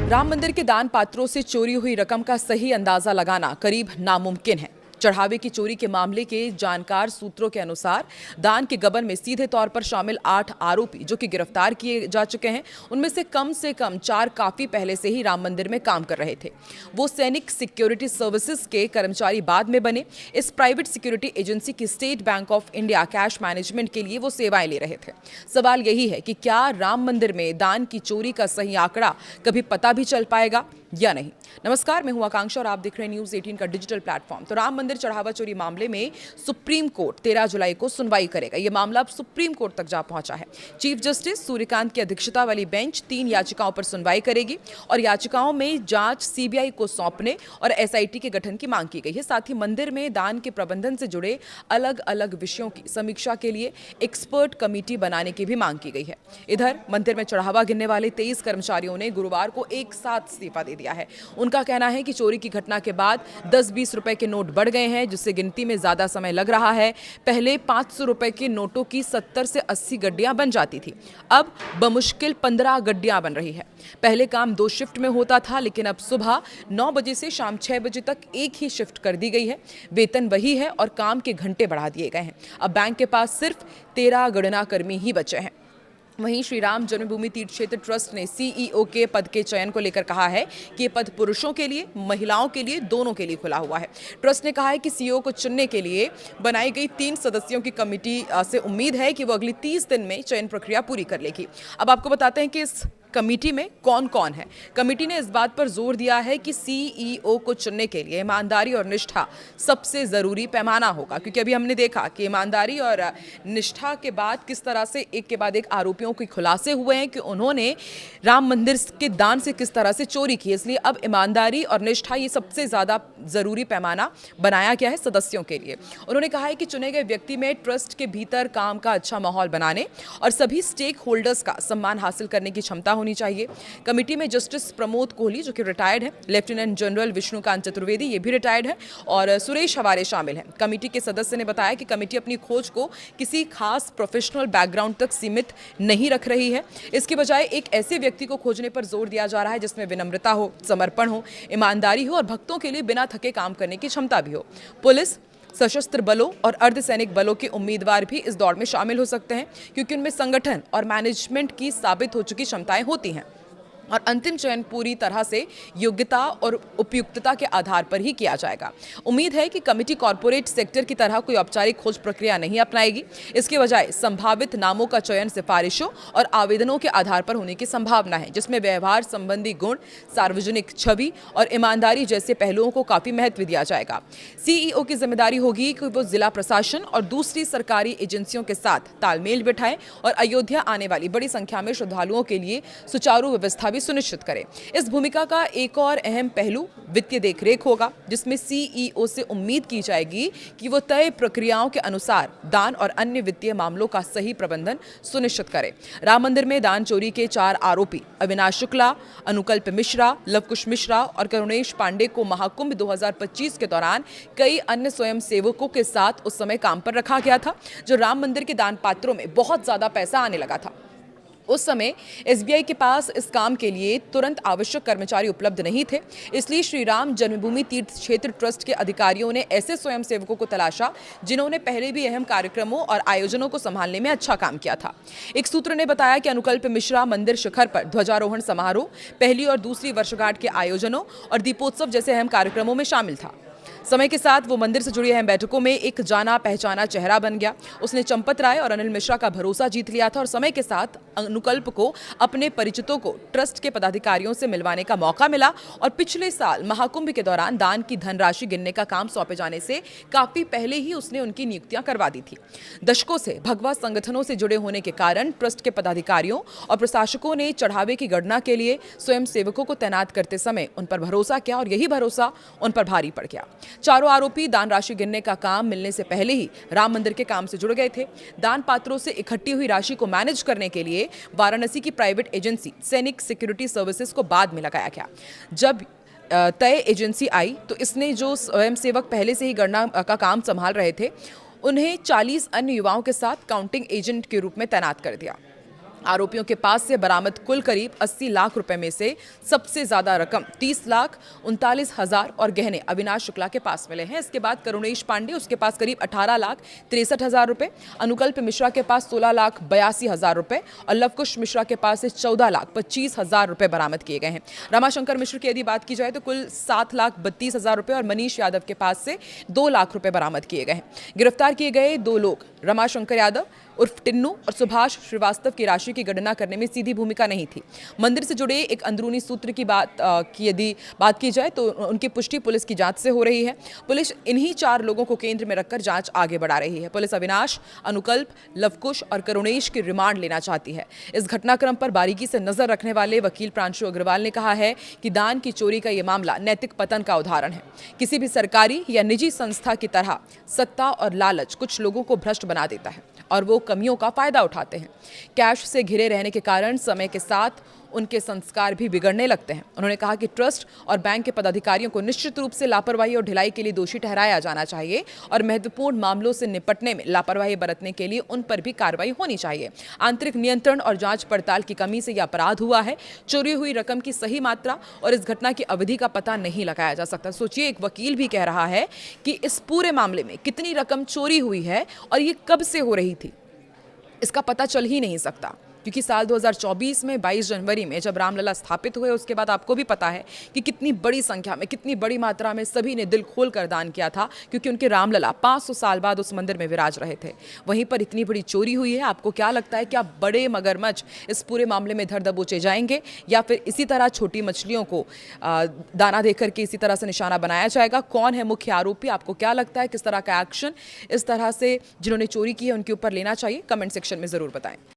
राम मंदिर के दान पात्रों से चोरी हुई रकम का सही अंदाजा लगाना करीब नामुमकिन है। चढ़ावे की चोरी के मामले के जानकार सूत्रों के अनुसार दान के गबन में सीधे तौर पर शामिल 8 आरोपी जो कि गिरफ्तार किए जा चुके हैं, उनमें से कम 4 काफी पहले से ही राम मंदिर में काम कर रहे थे। वो सैनिक सिक्योरिटी सर्विसेज के कर्मचारी बाद में बने। इस प्राइवेट सिक्योरिटी एजेंसी की state bank of India cash management के लिए वो सेवाएं ले रहे थे। सवाल यही है कि क्या राम मंदिर में दान की चोरी का सही आंकड़ा कभी पता भी चल पाएगा या नहीं। नमस्कार, मैं हूं आकांक्षा और आप देख रहे हैं न्यूज़ 18 का डिजिटल प्लेटफॉर्म। तो राम मंदिर चढ़ावा चोरी मामले में सुप्रीम कोर्ट 13 जुलाई को सुनवाई करेगा। यह मामला अब सुप्रीम कोर्ट तक जा पहुंचा है। चीफ जस्टिस सूर्यकांत की अध्यक्षता वाली बेंच 3 याचिकाओं पर सुनवाई करेगी और याचिकाओं में जांच सीबीआई को सौंपने और एसआईटी के गठन की मांग की गई है। साथ ही मंदिर में दान के प्रबंधन से जुड़े अलग अलग विषयों की समीक्षा के लिए एक्सपर्ट कमेटी बनाने की भी मांग की गई है। इधर मंदिर में चढ़ावा गिनने वाले 23 कर्मचारियों ने गुरुवार को एक साथ इस्तीफा दे दिया है। उनका कहना है कि चोरी की घटना के बाद 10-20 रुपए के नोट बढ़ गए हैं, जिससे गिनती में ज्यादा समय लग रहा है। पहले 500 रुपए के नोटों की 70 से 80 गड्डियां बन जाती थी, अब बमुश्किल 15 गड्डियां बन रही है। पहले काम 2 शिफ्ट में होता था, लेकिन अब सुबह 9 बजे से शाम 6 बजे तक एक ही शिफ्ट कर दी गई है। वेतन वही है और काम के घंटे बढ़ा दिए गए हैं। अब बैंक के पास सिर्फ 13 गणना कर्मी ही बचे हैं। वहीं श्री राम जन्मभूमि तीर्थ क्षेत्र ट्रस्ट ने सीईओ के पद के चयन को लेकर कहा है कि ये पद पुरुषों के लिए, महिलाओं के लिए, दोनों के लिए खुला हुआ है। ट्रस्ट ने कहा है कि सीईओ को चुनने के लिए बनाई गई 3 सदस्यों की कमेटी से उम्मीद है कि वो अगली 30 दिन में चयन प्रक्रिया पूरी कर लेगी। अब आपको बताते हैं कि इस कमेटी में कौन कौन है। कमेटी ने इस बात पर जोर दिया है कि सीईओ को चुनने के लिए ईमानदारी और निष्ठा सबसे जरूरी पैमाना होगा, क्योंकि अभी हमने देखा कि ईमानदारी और निष्ठा के बाद किस तरह से एक के बाद एक आरोपियों के खुलासे हुए हैं कि उन्होंने राम मंदिर के दान से किस तरह से चोरी की। इसलिए अब ईमानदारी और निष्ठा ये सबसे ज्यादा जरूरी पैमाना बनाया गया है सदस्यों के लिए। उन्होंने कहा है कि चुने गए व्यक्ति में ट्रस्ट के भीतर काम का अच्छा माहौल बनाने और सभी स्टेक होल्डर्स का सम्मान हासिल करने की क्षमता होनी चाहिए। कमेटी में जस्टिस प्रमोद कोहली जो कि रिटायर्ड है, लेफ्टिनेंट जनरल विष्णुकांत चतुर्वेदी ये भी रिटायर्ड है और सुरेश हवारे शामिल हैं। कमेटी के सदस्य ने बताया कि कमेटी अपनी खोज को किसी खास प्रोफेशनल बैकग्राउंड तक सीमित नहीं रख रही है। इसके बजाय एक ऐसे व्यक्ति को खोजने पर जोर दिया जा रहा है जिसमें विनम्रता हो, समर्पण हो, ईमानदारी हो और भक्तों के लिए बिना थके काम करने की क्षमता भी हो। पुलिस, सशस्त्र बलों और अर्धसैनिक बलों के उम्मीदवार भी इस दौड़ में शामिल हो सकते हैं, क्योंकि उनमें संगठन और मैनेजमेंट की साबित हो चुकी क्षमताएं होती हैं और अंतिम चयन पूरी तरह से योग्यता और उपयुक्तता के आधार पर ही किया जाएगा। उम्मीद है कि कमेटी कॉर्पोरेट सेक्टर की तरह कोई औपचारिक खोज प्रक्रिया नहीं अपनाएगी। इसके बजाय संभावित नामों का चयन सिफारिशों और आवेदनों के आधार पर होने की संभावना है, जिसमें व्यवहार संबंधी गुण, सार्वजनिक छवि और ईमानदारी जैसे पहलुओं को काफी महत्व दिया जाएगा। सीईओ की जिम्मेदारी होगी कि वो जिला प्रशासन और दूसरी सरकारी एजेंसियों के साथ तालमेल बिठाएं और अयोध्या आने वाली बड़ी संख्या में श्रद्धालुओं के लिए सुचारू व्यवस्था सुनिश्चित करें। इस भूमिका का एक और अहम पहलू वित्तीय देखरेख होगा, जिसमें सीईओ से उम्मीद की जाएगी कि वो तय प्रक्रियाओं के अनुसार दान और अन्य वित्तीय मामलों का सही प्रबंधन सुनिश्चित करें। राम मंदिर में दान चोरी के 4 आरोपी अविनाश शुक्ला, अनुकल्प मिश्रा, लवकुश मिश्रा और करुणेश पांडे को महाकुंभ 2025 के दौरान कई अन्य स्वयं सेवकों के साथ उस समय काम पर रखा गया था, जो राम मंदिर के दान पात्रों में बहुत ज्यादा पैसा आने लगा था। उस समय एसबीआई के पास इस काम के लिए तुरंत आवश्यक कर्मचारी उपलब्ध नहीं थे। इसलिए श्री राम जन्मभूमि तीर्थ क्षेत्र ट्रस्ट के अधिकारियों ने ऐसे स्वयंसेवकों को तलाशा जिन्होंने पहले भी अहम कार्यक्रमों और आयोजनों को संभालने में अच्छा काम किया था। एक सूत्र ने बताया कि अनुकल्प मिश्रा मंदिर शिखर पर ध्वजारोहण समारोह, पहली और दूसरी वर्षगांठ के आयोजनों और दीपोत्सव जैसे अहम कार्यक्रमों में शामिल था। समय के साथ वो मंदिर से जुड़ी अहम बैठकों में एक जाना पहचाना चेहरा बन गया। उसने चंपत राय और अनिल मिश्रा का भरोसा जीत लिया था और समय के साथ अनुकल्प को अपने परिचितों को ट्रस्ट के पदाधिकारियों से मिलवाने का मौका मिला और पिछले साल महाकुंभ के दौरान दान की धनराशि गिनने का काम सौंपे जाने से काफी पहले ही उसने उनकी नियुक्तियां करवा दी थी। दशकों से भगवा संगठनों से जुड़े होने के कारण ट्रस्ट के पदाधिकारियों और प्रशासकों ने चढ़ावे की गणना के लिए स्वयं सेवकों को तैनात करते समय उन पर भरोसा किया और यही भरोसा उन पर भारी पड़ गया। चारों आरोपी दान राशि गिनने का काम मिलने से पहले ही राम मंदिर के काम से जुड़ गए थे। दान पात्रों से इकट्ठी हुई राशि को मैनेज करने के लिए वाराणसी की प्राइवेट एजेंसी सैनिक सिक्योरिटी सर्विसेज को बाद में लगाया गया। जब तय एजेंसी आई तो इसने जो स्वयंसेवक पहले से ही गणना का काम संभाल रहे थे उन्हें 40 अन्य युवाओं के साथ काउंटिंग एजेंट के रूप में तैनात कर दिया। आरोपियों के पास से बरामद कुल करीब 80 लाख रुपए में से सबसे ज्यादा रकम 30,39,000 और गहने अविनाश शुक्ला के पास मिले हैं। इसके बाद करुणेश पांडे, उसके पास करीब 18,63,000 रुपए, अनुकल्प मिश्रा के पास 16,82,000 रुपए और लवकुश मिश्रा के पास से 14,25,000 रुपए बरामद किए गए हैं। रमाशंकर मिश्र की यदि बात की जाए तो कुल 7,32,000 रुपए और मनीष यादव के पास से 2 लाख रुपए बरामद किए गए हैं। गिरफ्तार किए गए 2 लोग रमाशंकर यादव उर्फ टिन्नू और सुभाष श्रीवास्तव की राशि की गणना करने में सीधी भूमिका नहीं थी। मंदिर से जुड़े एक अंदरूनी सूत्र की यदि बात की जाए तो उनकी पुष्टि पुलिस की जांच से हो रही है। पुलिस इन्हीं 4 लोगों को केंद्र में रखकर जांच आगे बढ़ा रही है। पुलिस अविनाश, अनुकल्प, लवकुश और करुणेश की रिमांड लेना चाहती है। इस घटनाक्रम पर बारीकी से नजर रखने वाले वकील प्रांशु अग्रवाल ने कहा है कि दान की चोरी का यह मामला नैतिक पतन का उदाहरण है। किसी भी सरकारी या निजी संस्था की तरह सत्ता और लालच कुछ लोगों को भ्रष्ट बना देता है और वो कमियों का फायदा उठाते हैं। कैश से घिरे रहने के कारण समय के साथ उनके संस्कार भी बिगड़ने लगते हैं। उन्होंने कहा कि ट्रस्ट और बैंक के पदाधिकारियों को निश्चित रूप से लापरवाही और ढिलाई के लिए दोषी ठहराया जाना चाहिए और महत्वपूर्ण मामलों से निपटने में लापरवाही बरतने के लिए उन पर भी कार्रवाई होनी चाहिए। आंतरिक नियंत्रण और जांच पड़ताल की कमी से यह अपराध हुआ है। चोरी हुई रकम की सही मात्रा और इस घटना की अवधि का पता नहीं लगाया जा सकता। सोचिए, एक वकील भी कह रहा है कि इस पूरे मामले में कितनी रकम चोरी हुई है और ये कब से हो रही थी, इसका पता चल ही नहीं सकता। क्योंकि साल 2024 में 22 जनवरी में जब रामलला स्थापित हुए, उसके बाद आपको भी पता है कि कितनी बड़ी संख्या में, कितनी बड़ी मात्रा में सभी ने दिल खोल कर दान किया था, क्योंकि उनके रामलला 500 साल बाद उस मंदिर में विराज रहे थे। वहीं पर इतनी बड़ी चोरी हुई है। आपको क्या लगता है, क्या बड़े मगरमच्छ इस पूरे मामले में धर दबोचे जाएंगे या फिर इसी तरह छोटी मछलियों को दाना देकर के इसी तरह से निशाना बनाया जाएगा? कौन है मुख्य आरोपी? आपको क्या लगता है किस तरह का एक्शन इस तरह से जिन्होंने चोरी की है उनके ऊपर लेना चाहिए? कमेंट सेक्शन में जरूर बताएं।